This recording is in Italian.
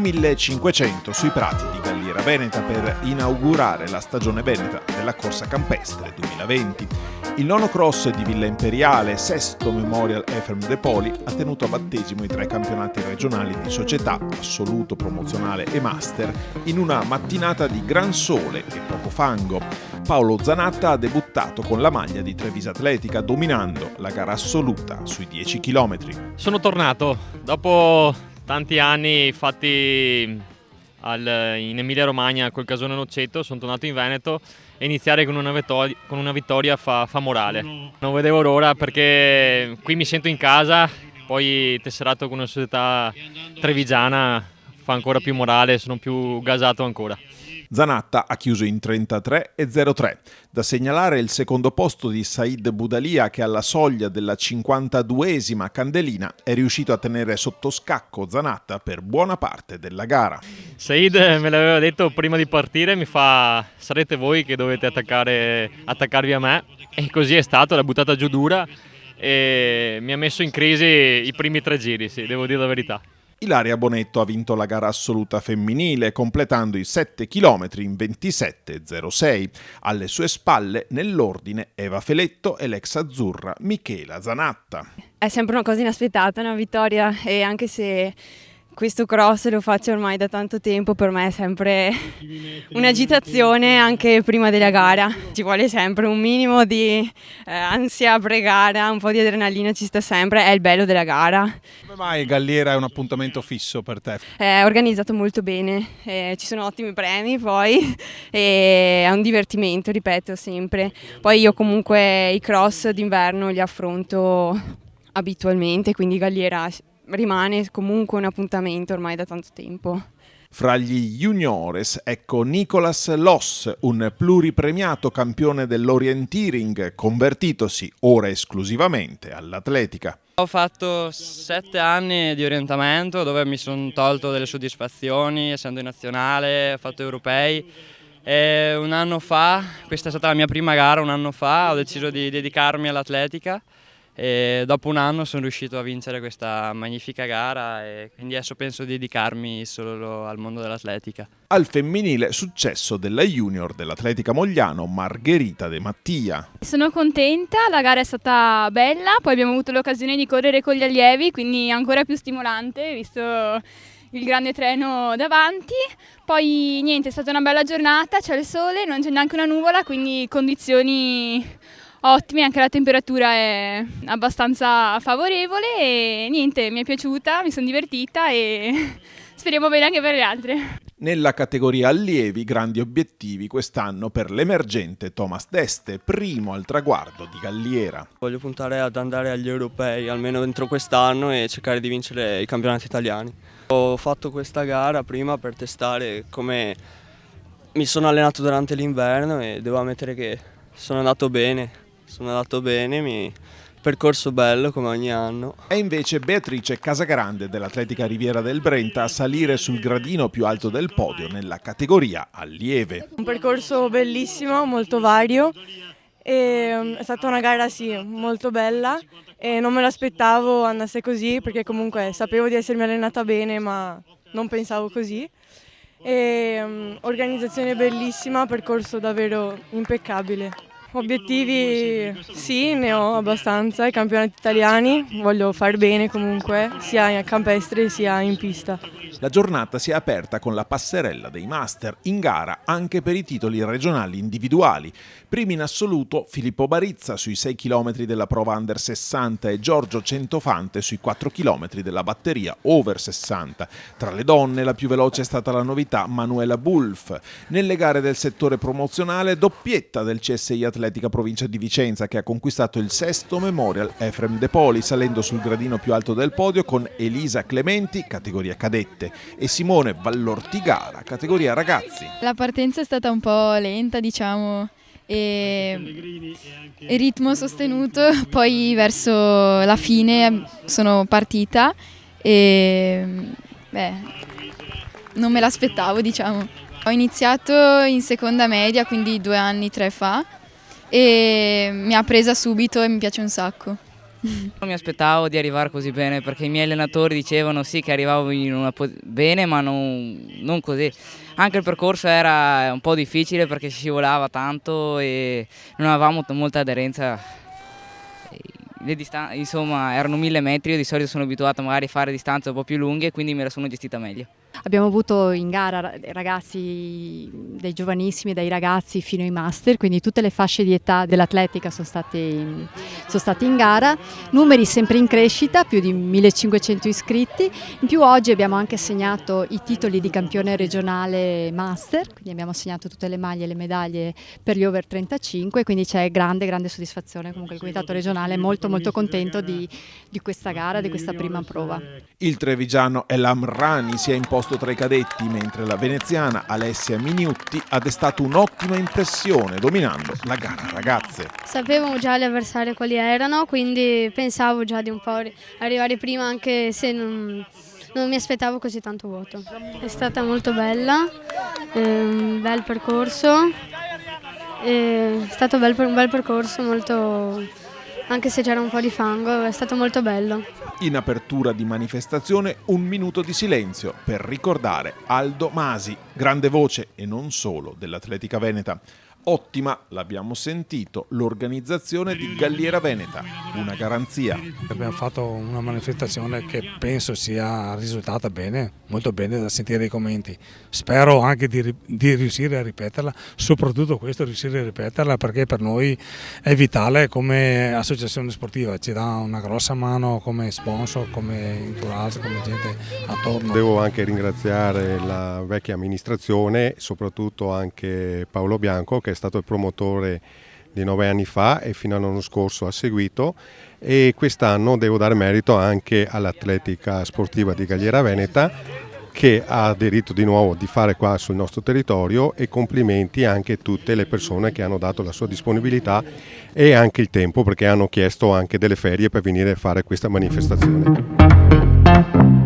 1500 sui prati di Galliera Veneta per inaugurare la stagione veneta della corsa campestre 2020. Il nono cross di Villa Imperiale, sesto Memorial Efrem De Poli, ha tenuto a battesimo i 3 campionati regionali di società, assoluto, promozionale e master, in una mattinata di gran sole e poco fango. Paolo Zanatta ha debuttato con la maglia di Treviso Atletica, dominando la gara assoluta sui 10 km. Sono tornato dopo tanti anni fatti in Emilia Romagna col Casone Noceto. Sono tornato in Veneto e iniziare con una vittoria fa morale. Non vedevo l'ora perché qui mi sento in casa, poi tesserato con una società trevigiana fa ancora più morale, sono più gasato ancora. Zanatta ha chiuso in 33,03. Da segnalare il secondo posto di Said Budalia, che alla soglia della 52esima candelina è riuscito a tenere sotto scacco Zanatta per buona parte della gara. Said me l'aveva detto prima di partire, mi fa: sarete voi che dovete attaccarvi a me, e così è stato, l'ha buttata giù dura e mi ha messo in crisi i primi 3 giri, sì, devo dire la verità. Ilaria Bonetto ha vinto la gara assoluta femminile, completando i 7 km in 27,06. Alle sue spalle, nell'ordine, Eva Feletto e l'ex azzurra Michela Zanatta. È sempre una cosa inaspettata, una vittoria, e anche se questo cross lo faccio ormai da tanto tempo, per me è sempre un'agitazione anche prima della gara. Ci vuole sempre un minimo di ansia pre-gara, un po' di adrenalina ci sta sempre, è il bello della gara. Come mai Galliera è un appuntamento fisso per te? È organizzato molto bene, ci sono ottimi premi poi, e è un divertimento, ripeto sempre. Poi io comunque i cross d'inverno li affronto abitualmente, quindi Galliera rimane comunque un appuntamento ormai da tanto tempo. Fra gli juniores, ecco Nicolas Loss, un pluripremiato campione dell'orienteering, convertitosi ora esclusivamente all'atletica. Ho fatto 7 anni di orientamento dove mi sono tolto delle soddisfazioni, essendo in nazionale, ho fatto europei. E un anno fa, questa è stata la mia prima gara, un anno fa, ho deciso di dedicarmi all'atletica. E dopo un anno sono riuscito a vincere questa magnifica gara e quindi adesso penso di dedicarmi solo al mondo dell'atletica. Al femminile, successo della junior dell'Atletica Mogliano Margherita De Mattia. Sono contenta, la gara è stata bella, poi abbiamo avuto l'occasione di correre con gli allievi, quindi ancora più stimolante visto il grande treno davanti. Poi niente, è stata una bella giornata, c'è il sole, non c'è neanche una nuvola, quindi condizioni ottime, anche la temperatura è abbastanza favorevole e niente, mi è piaciuta, mi sono divertita e speriamo bene anche per le altre. Nella categoria allievi, grandi obiettivi quest'anno per l'emergente Thomas Deste, primo al traguardo di Galliera. Voglio puntare ad andare agli europei, almeno entro quest'anno, e cercare di vincere i campionati italiani. Ho fatto questa gara prima per testare come mi sono allenato durante l'inverno e devo ammettere che sono andato bene. Percorso bello come ogni anno. È invece Beatrice Casagrande dell'Atletica Riviera del Brenta a salire sul gradino più alto del podio nella categoria allieve. Un percorso bellissimo, molto vario, e è stata una gara molto bella e non me l'aspettavo andasse così, perché comunque sapevo di essermi allenata bene ma non pensavo così. Organizzazione bellissima, percorso davvero impeccabile. Obiettivi sì, ne ho abbastanza, i campionati italiani, voglio far bene comunque, sia in campestre sia in pista. La giornata si è aperta con la passerella dei master, in gara anche per i titoli regionali individuali. Primi in assoluto Filippo Barizza sui 6 km della prova under 60 e Giorgio Centofante sui 4 km della batteria over 60. Tra le donne la più veloce è stata la novità Manuela Bulf. Nelle gare del settore promozionale, doppietta del CSI Atletica Provincia di Vicenza, che ha conquistato il sesto Memorial Efrem De Poli, salendo sul gradino più alto del podio con Elisa Clementi, categoria cadette, e Simone Vallortigara, categoria ragazzi. La partenza è stata un po' lenta, diciamo, e ritmo sostenuto, poi verso la fine sono partita e non me l'aspettavo, diciamo. Ho iniziato in seconda media, quindi 2 anni, 3 fa, e mi ha presa subito e mi piace un sacco. Non mi aspettavo di arrivare così bene perché i miei allenatori dicevano sì che arrivavo bene ma non così. Anche il percorso era un po' difficile perché si scivolava tanto e non avevamo molta aderenza. Le distanze, insomma, erano 1000 metri, io di solito sono abituato magari a fare distanze un po' più lunghe, quindi me la sono gestita meglio. Abbiamo avuto in gara ragazzi dai giovanissimi, dai ragazzi fino ai master, quindi tutte le fasce di età dell'atletica sono stati in gara, numeri sempre in crescita, più di 1500 iscritti, in più oggi abbiamo anche assegnato i titoli di campione regionale master, quindi abbiamo assegnato tutte le maglie e le medaglie per gli over 35, quindi c'è grande soddisfazione, comunque il comitato regionale è molto contento di questa gara, di questa prima prova. Il trevigiano Elam Rani si è imposto tra i cadetti, mentre la veneziana Alessia Miniutti ha destato un'ottima impressione dominando la gara ragazze. Sapevo già gli avversari quali erano, quindi pensavo già di un po' arrivare prima, anche se non mi aspettavo così tanto vuoto. È stata molto bella, un bel percorso, è stato un bel percorso, anche se c'era un po' di fango, è stato molto bello. In apertura di manifestazione 1 minuto di silenzio per ricordare Aldo Masi, grande voce e non solo dell'atletica veneta. Ottima, l'abbiamo sentito, l'organizzazione di Galliera Veneta, una garanzia. Abbiamo fatto una manifestazione che penso sia risultata bene, molto bene da sentire i commenti. Spero anche di riuscire a ripeterla, soprattutto questo, riuscire a ripeterla, perché per noi è vitale come associazione sportiva, ci dà una grossa mano come sponsor, come entourage, come gente attorno. Devo anche ringraziare la vecchia amministrazione, soprattutto anche Paolo Bianco, che è stato il promotore di 9 anni fa e fino all'anno scorso ha seguito, e quest'anno devo dare merito anche all'atletica sportiva di Galliera Veneta, che ha aderito di nuovo di fare qua sul nostro territorio, e complimenti anche a tutte le persone che hanno dato la sua disponibilità e anche il tempo, perché hanno chiesto anche delle ferie per venire a fare questa manifestazione.